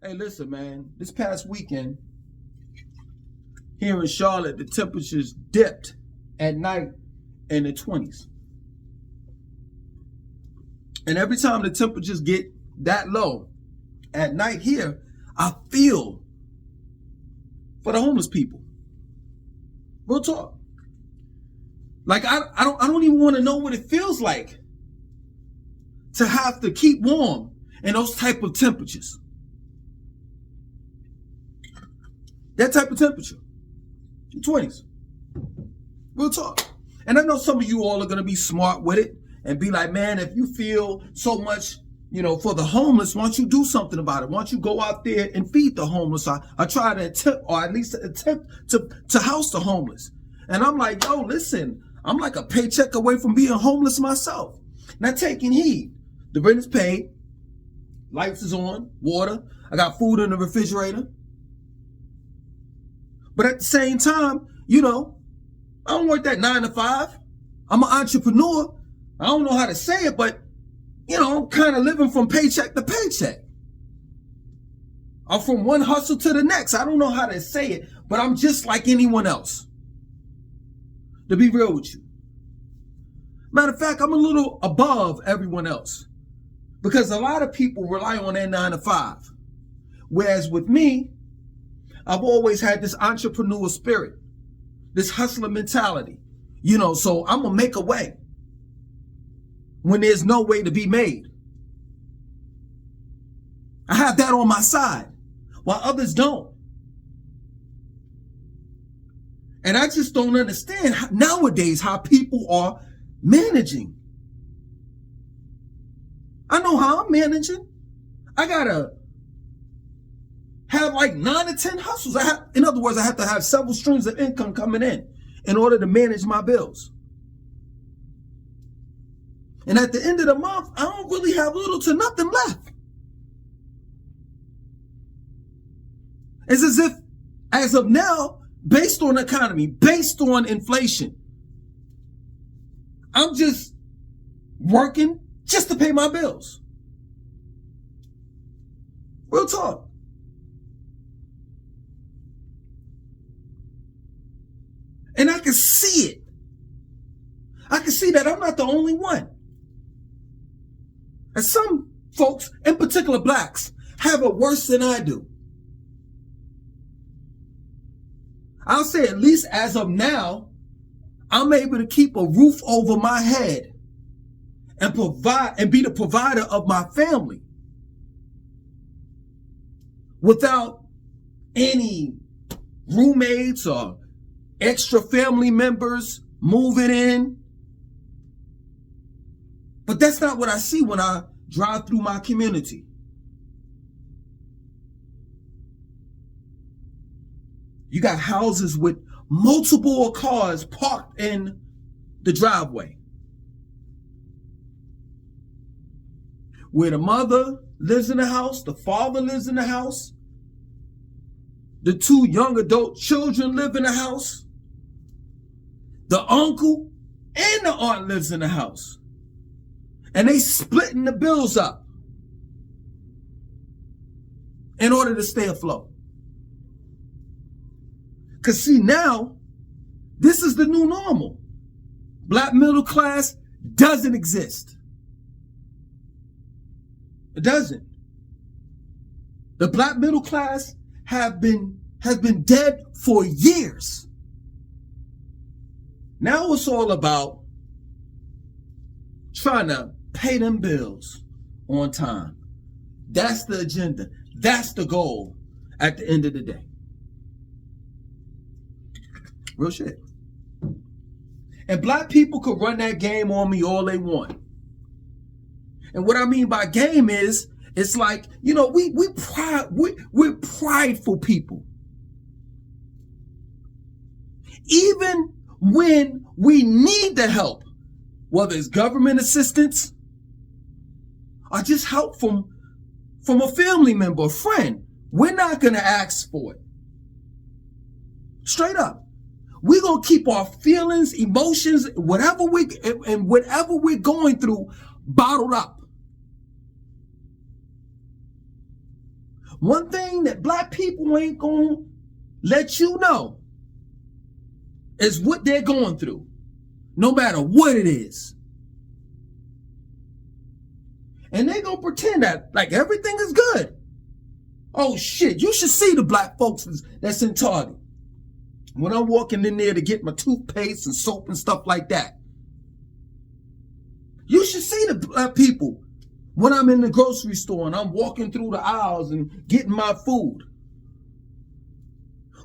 Hey, listen, man. This past weekend here in Charlotte, the temperatures dipped at night in the 20s. And every time the temperatures get that low at night here, I feel for the homeless people. Real talk. Like I don't even want to know what it feels like to have to keep warm in those type of temperatures. That type of temperature. 20s. Real talk. And I know some of you all are going to be smart with it and be like, man, if you feel so much, for the homeless, why don't you do something about it? Why don't you go out there and feed the homeless? I try to attempt, or at least attempt to house the homeless. And I'm like, yo, listen, I'm like a paycheck away from being homeless myself. Not taking heed. The rent is paid. Lights is on. Water. I got food in the refrigerator. But at the same time, I don't work that 9 to 5. I'm an entrepreneur. I don't know how to say it, but, I'm kind of living from paycheck to paycheck. I'm from one hustle to the next. I don't know how to say it, but I'm just like anyone else. To be real with you. Matter of fact, I'm a little above everyone else. Because a lot of people rely on their 9 to 5. Whereas with me, I've always had this entrepreneurial spirit, this hustler mentality, so I'm going to make a way when there's no way to be made. I have that on my side while others don't. And I just don't understand nowadays how people are managing. I know how I'm managing. I got to have like 9 to 10 hustles. In other words, I have to have several streams of income coming in order to manage my bills. And at the end of the month, I don't really have little to nothing left. It's as if, as of now, based on the economy, based on inflation, I'm just working just to pay my bills. Real talk. And I can see it. I can see that I'm not the only one. And some folks, in particular blacks, have it worse than I do. I'll say at least as of now, I'm able to keep a roof over my head and provide and be the provider of my family without any roommates or extra family members moving in. But that's not what I see when I drive through my community. You got houses with multiple cars parked in the driveway, where the mother lives in the house, the father lives in the house, the 2 young adult children live in the house, the uncle and the aunt lives in the house. And they splitting the bills up in order to stay afloat. Because see, now, this is the new normal. Black middle class doesn't exist. It doesn't. The black middle class has been dead for years. Now it's all about trying to pay them bills on time. That's the agenda. That's the goal at the end of the day. Real shit. And black people could run that game on me all they want. And what I mean by game is, it's like, we're prideful people. Even when we need the help, whether it's government assistance or just help from a family member, a friend, we're not going to ask for it. Straight up. We're going to keep our feelings, emotions, whatever we're going through, bottled up. One thing that black people ain't gonna let you know is what they're going through, no matter what it is. And they gonna pretend that like everything is good. Oh shit, you should see the black folks that's in Target. When I'm walking in there to get my toothpaste and soap and stuff like that. You should see the black people when I'm in the grocery store and I'm walking through the aisles and getting my food.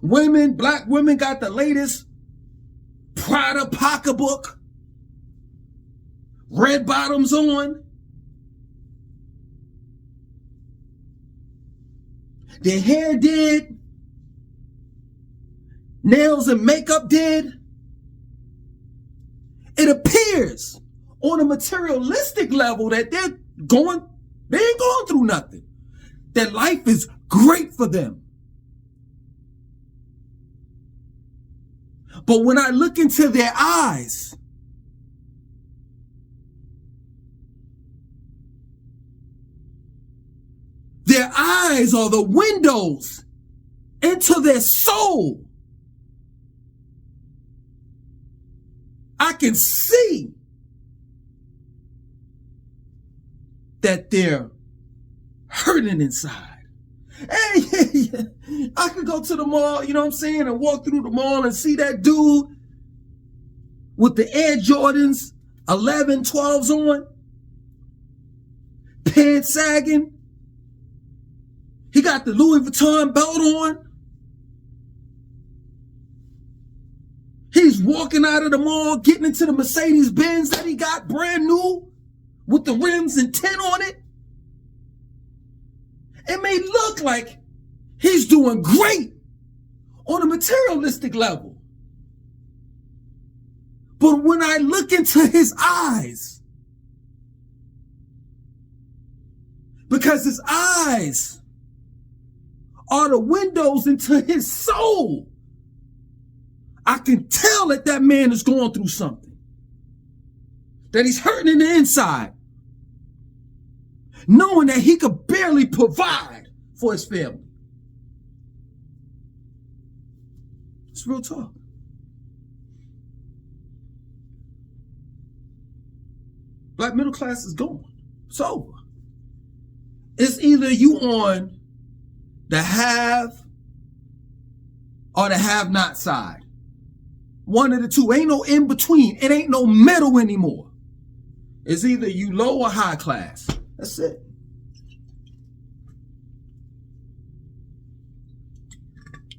Women, black women got the latest Prada pocketbook, red bottoms on. Their hair did, nails and makeup did. It appears on a materialistic level that they ain't going through nothing. That life is great for them. But when I look into their eyes, their eyes are the windows into their soul. I can see that they're hurting inside. Hey, I could go to the mall, you know what I'm saying, and walk through the mall and see that dude with the Air Jordans 11, 12s on, pants sagging. He got the Louis Vuitton belt on. He's walking out of the mall, getting into the Mercedes Benz that he got brand new with the rims and tint on it. It may look like he's doing great on a materialistic level. But when I look into his eyes, because his eyes are the windows into his soul, I can tell that that man is going through something. That he's hurting in the inside. Knowing that he could barely provide for his family. It's real talk. Black middle class is gone. It's over. It's either you on the have or the have-not side. One of the two. Ain't no in between. It ain't no middle anymore. It's either you low or high class. That's it.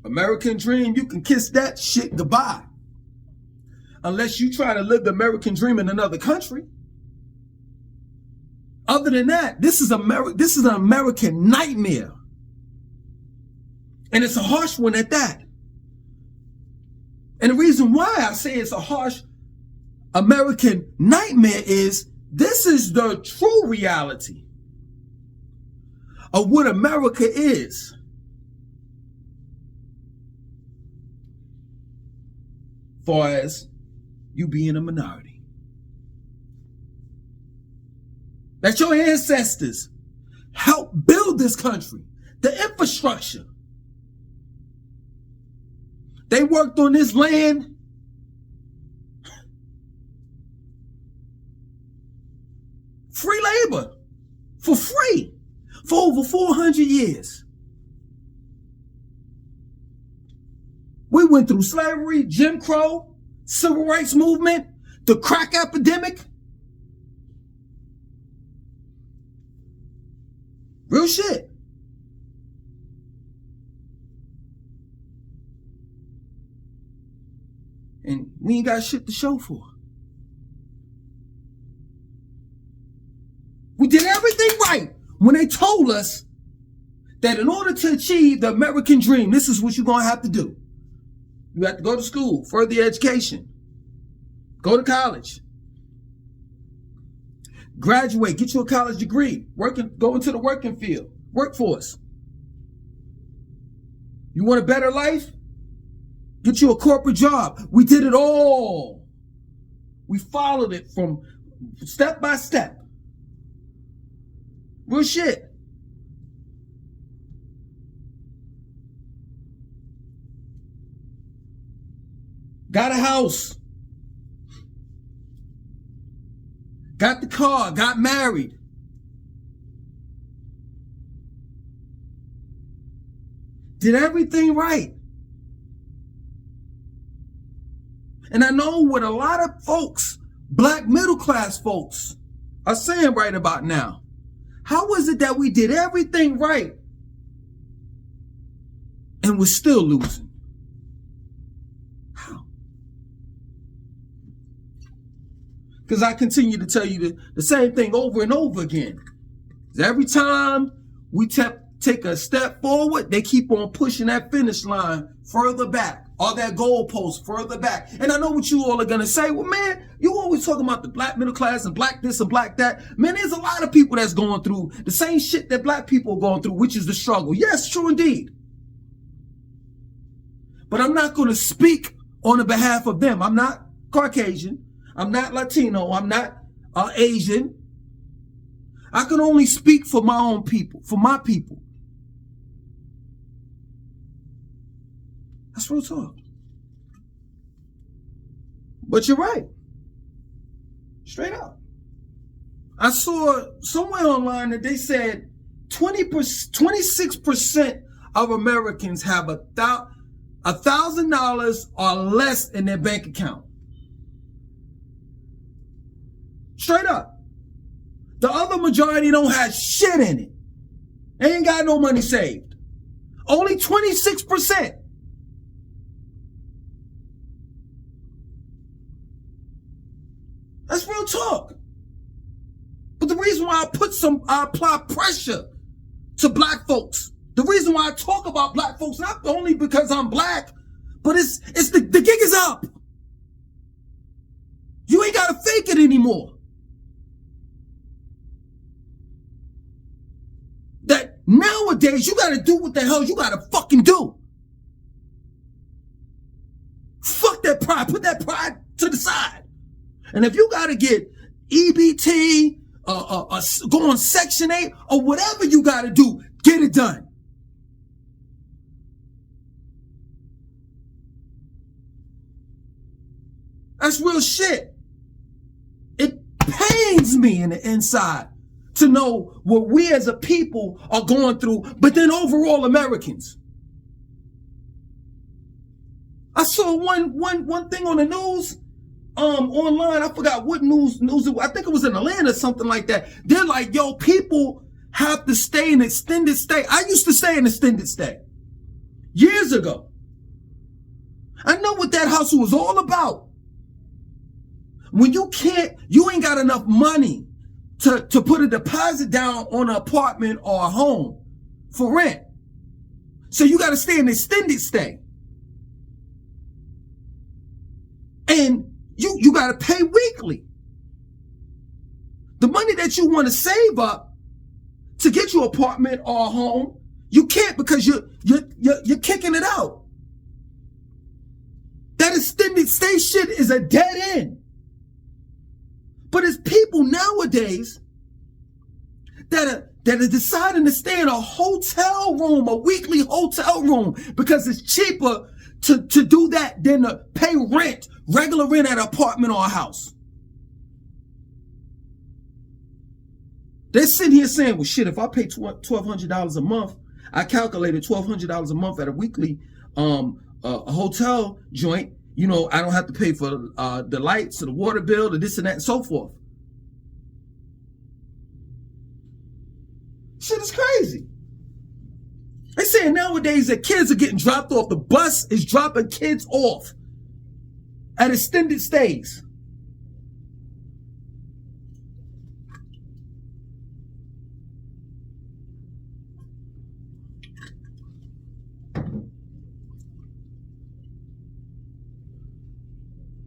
American dream, you can kiss that shit goodbye. Unless you try to live the American dream in another country. Other than that, this is an American nightmare. And it's a harsh one at that. And the reason why I say it's a harsh American nightmare is this is the true reality of what America is. Far as you being a minority. That your ancestors helped build this country, the infrastructure. They worked on this land free labor, for free, for over 400 years. We went through slavery, Jim Crow, civil rights movement, the crack epidemic. Real shit. And we ain't got shit to show for. We did everything right when they told us that in order to achieve the American dream, this is what you're going to have to do. You have to go to school, further your education, go to college, graduate, get you a college degree, go into the working field, workforce. You want a better life? Get you a corporate job. We did it all. We followed it from step by step. Real shit. got a house, got the car, got married. Did everything right. And I know what a lot of folks, black middle class folks, are saying right about now. How is it that we did everything right and we're still losing? How? Because I continue to tell you the same thing over and over again. Every time we take a step forward, they keep on pushing that finish line further back, or that goalpost further back. And I know what you all are going to say. Well, man, you always talking about the black middle class and black this and black that. Man, there's a lot of people that's going through the same shit that black people are going through, which is the struggle. Yes, true indeed. But I'm not going to speak on the behalf of them. I'm not Caucasian. I'm not Latino. I'm not Asian. I can only speak for my own people, for my people. That's real talk. But you're right. Straight up. I saw somewhere online that they said 26% of Americans have $1,000 or less in their bank account. Straight up. The other majority don't have shit in it. They ain't got no money saved. Only 26%. That's real talk. But the reason why I apply pressure to black folks, the reason why I talk about black folks, not only because I'm black, but it's the gig is up. You ain't gotta fake it anymore. That nowadays you gotta do what the hell you gotta fucking do. Fuck that pride. Put that pride to the side. And if you got to get EBT, go on Section 8, or whatever you got to do, get it done. That's real shit. It pains me in the inside to know what we as a people are going through, but then overall Americans. I saw one thing on the news. Online, I forgot what news I think it was in Atlanta or something like that. They're like, yo, people have to stay in extended stay. I used to stay in extended stay years ago. I know what that hustle was all about. When you ain't got enough money to put a deposit down on an apartment or a home for rent. So you got to stay in extended stay. And you got to pay weekly. The money that you want to save up to get your apartment or a home, you can't because you're kicking it out. That extended stay shit is a dead end. But it's people nowadays that are deciding to stay in a hotel room, a weekly hotel room, because it's cheaper to do that than to pay rent, regular rent at an apartment or a house. They're sitting here saying, well, shit, if I pay $1,200 a month, I calculated $1,200 a month at a weekly a hotel joint, you know, I don't have to pay for the lights or the water bill or this and that and so forth. Shit is crazy. They saying nowadays that kids are getting dropped off. The bus is dropping kids off at extended stays.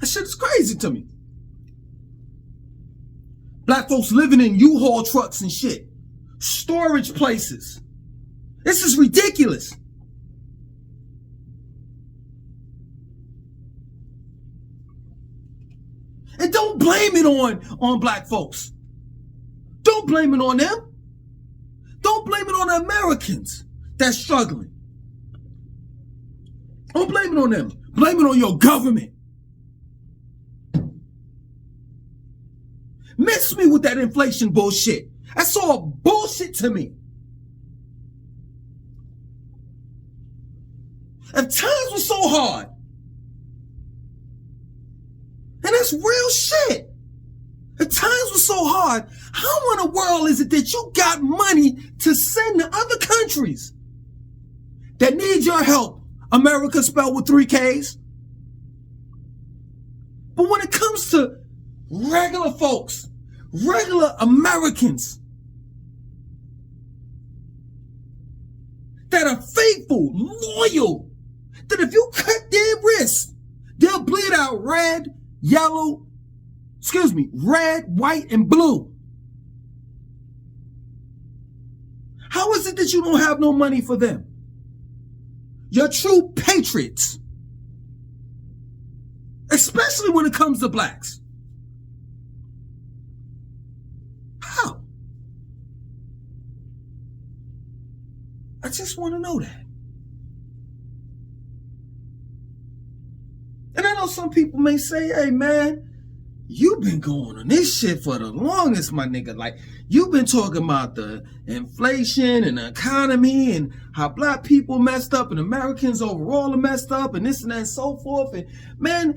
That shit is crazy to me. Black folks living in U-Haul trucks and shit. Storage places. This is ridiculous. And don't blame it on black folks. Don't blame it on them. Don't blame it on the Americans that's struggling. Don't blame it on them. Blame it on your government. Miss me with that inflation bullshit. That's all bullshit to me. If times were so hard, and that's real shit. If times were so hard, how in the world is it that you got money to send to other countries that need your help? America spelled with 3 Ks. But when it comes to regular folks, regular Americans that are faithful, loyal, that if you cut their wrists, they'll bleed out red, white, and blue. How is it that you don't have no money for them? You're true patriots. Especially when it comes to blacks. How? I just want to know that. And I know some people may say, hey man, you've been going on this shit for the longest, my nigga. Like, you've been talking about the inflation and the economy and how black people messed up and Americans overall are messed up and this and that and so forth. And man,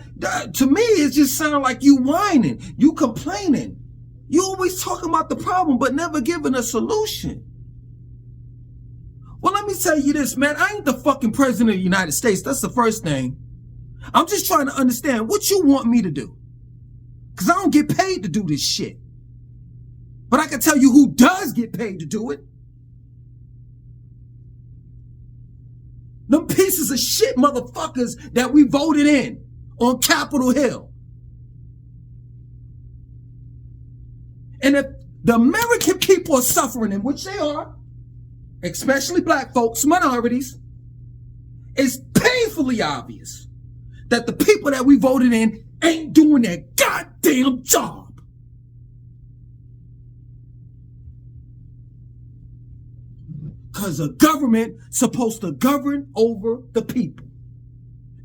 to me, it just sounds like you whining, you complaining. You always talking about the problem, but never giving a solution. Well, let me tell you this, man. I ain't the fucking president of the United States. That's the first thing. I'm just trying to understand what you want me to do. Because I don't get paid to do this shit. But I can tell you who does get paid to do it. Them pieces of shit motherfuckers that we voted in on Capitol Hill. And if the American people are suffering, in which they are, especially black folks, minorities, it's painfully obvious that the people that we voted in ain't doing their goddamn job. Because the government supposed to govern over the people.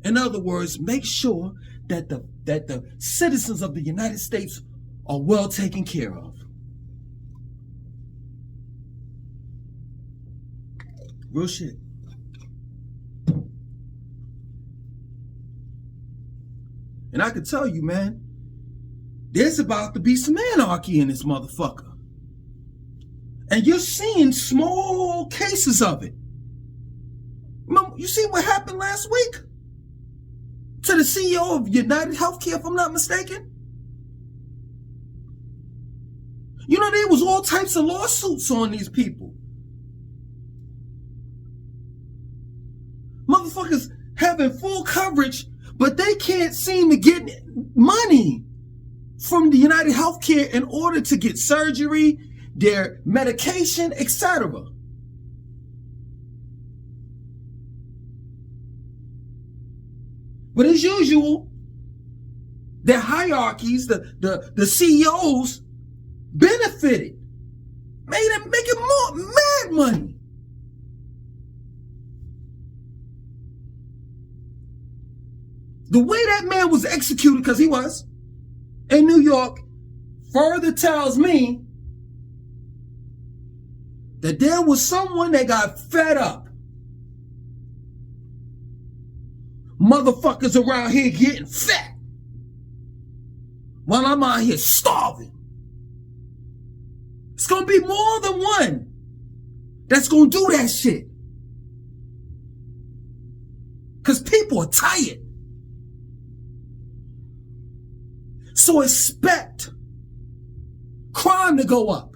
In other words, make sure that the citizens of the United States are well taken care of. Real shit. And I can tell you, man, there's about to be some anarchy in this motherfucker. And you're seeing small cases of it. You see what happened last week? To the CEO of United Healthcare, if I'm not mistaken? You know, there was all types of lawsuits on these people. Motherfuckers having full coverage, but they can't seem to get money from the United Healthcare in order to get surgery, their medication, etc. But as usual, their hierarchies, the CEOs benefited, making more mad money. The way that man was executed, because he was, in New York, further tells me that there was someone that got fed up. Motherfuckers around here getting fat while I'm out here starving. It's gonna be more than one that's gonna do that shit. Because people are tired. So expect crime to go up.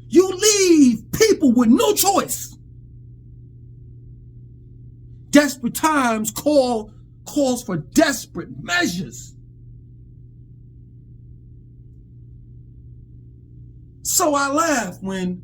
You leave people with no choice. Desperate times calls for desperate measures. So I laugh when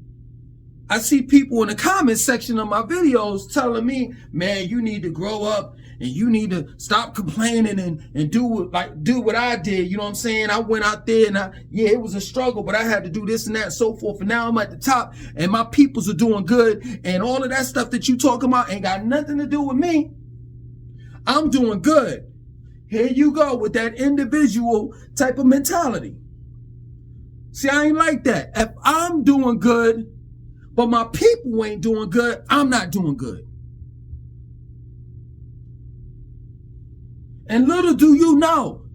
I see people in the comment section of my videos telling me, man, you need to grow up and you need to stop complaining and do what I did. You know what I'm saying? I went out there and it was a struggle, but I had to do this and that and so forth. And now I'm at the top and my peoples are doing good. And all of that stuff that you talking about ain't got nothing to do with me. I'm doing good. Here you go with that individual type of mentality. See, I ain't like that. If I'm doing good, but my people ain't doing good, I'm not doing good. And little do you know,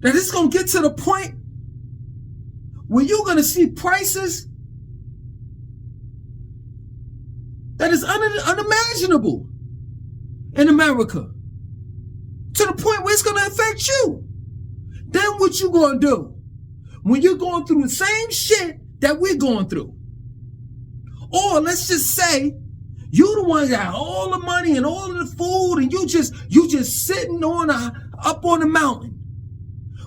that it's going to get to the point where you're going to see prices that is unimaginable in America, to the point where it's going to affect you. Then what you going to do when you're going through the same shit that we're going through? Or let's just say you the one that got all the money and all of the food, and you just sitting up on the mountain.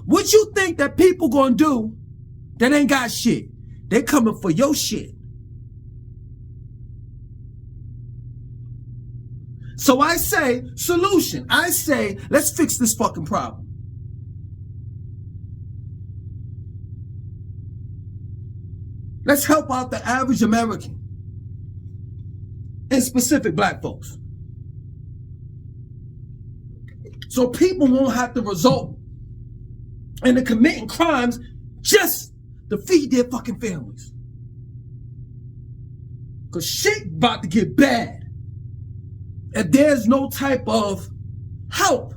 What you think that people gonna do that ain't got shit? They coming for your shit. So I say, solution. I say, let's fix this fucking problem. Let's help out the average American, and specific black folks, so people won't have to result into committing crimes just to feed their fucking families. Because shit about to get bad if there's no type of help.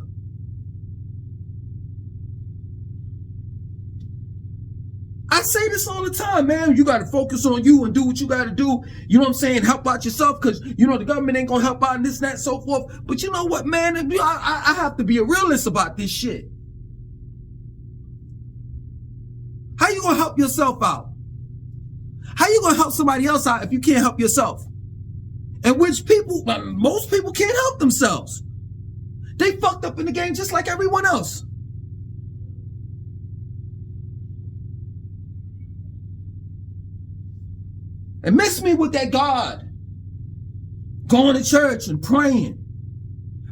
I say this all the time, man. You got to focus on you and do what you got to do. You know what I'm saying? Help out yourself, because, you know, the government ain't going to help out and this, that, and so forth. But you know what, man? I have to be a realist about this shit. How you going to help yourself out? How you going to help somebody else out if you can't help yourself? And which people, most people can't help themselves. They fucked up in the game just like everyone else. And miss me with that God. Going to church and praying.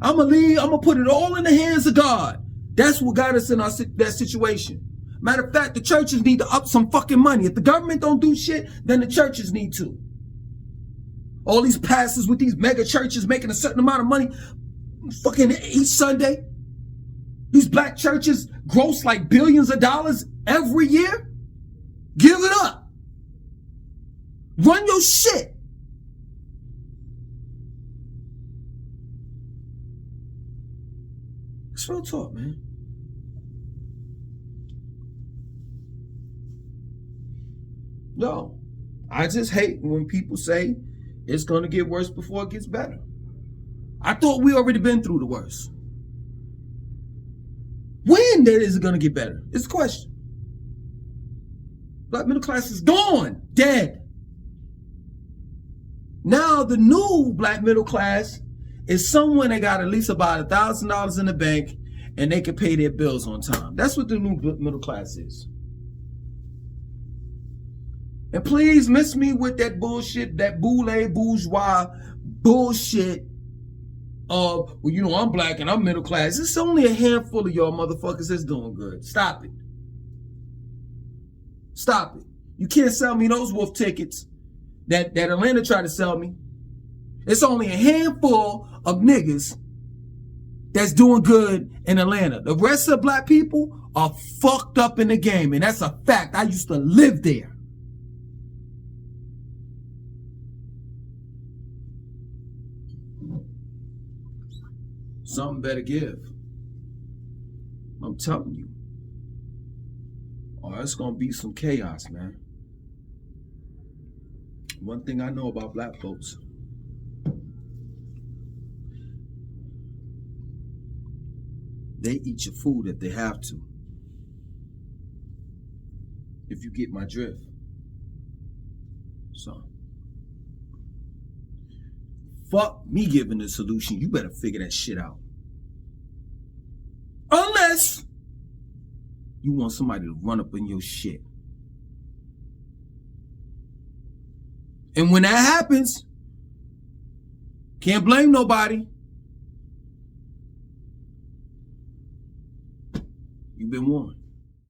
I'm going to put it all in the hands of God. That's what got us in that situation. Matter of fact, the churches need to up some fucking money. If the government don't do shit, then the churches need to. All these pastors with these mega churches making a certain amount of money fucking each Sunday. These black churches gross like billions of dollars every year. Give it up. Run your shit. It's real talk, man. No, I just hate when people say it's going to get worse before it gets better. I thought we already been through the worst. When is it going to get better? It's a question. Black middle class is gone, dead. Now the new black middle class is someone that got at least about $1,000 in the bank and they can pay their bills on time. That's what the new middle class is. And please miss me with that bullshit, that bourgeois bullshit of, well, you know, I'm black and I'm middle class. It's only a handful of y'all motherfuckers that's doing good. Stop it. Stop it. You can't sell me those wolf tickets that Atlanta tried to sell me. It's only a handful of niggas that's doing good in Atlanta. The rest of black people are fucked up in the game, and that's a fact. I used to live there. Something better give. I'm telling you. Or it's gonna be some chaos, man. One thing I know about black folks, they eat your food if they have to. If you get my drift. So, fuck me giving the solution. You better figure that shit out. Unless you want somebody to run up in your shit. And when that happens, can't blame nobody. You've been warned.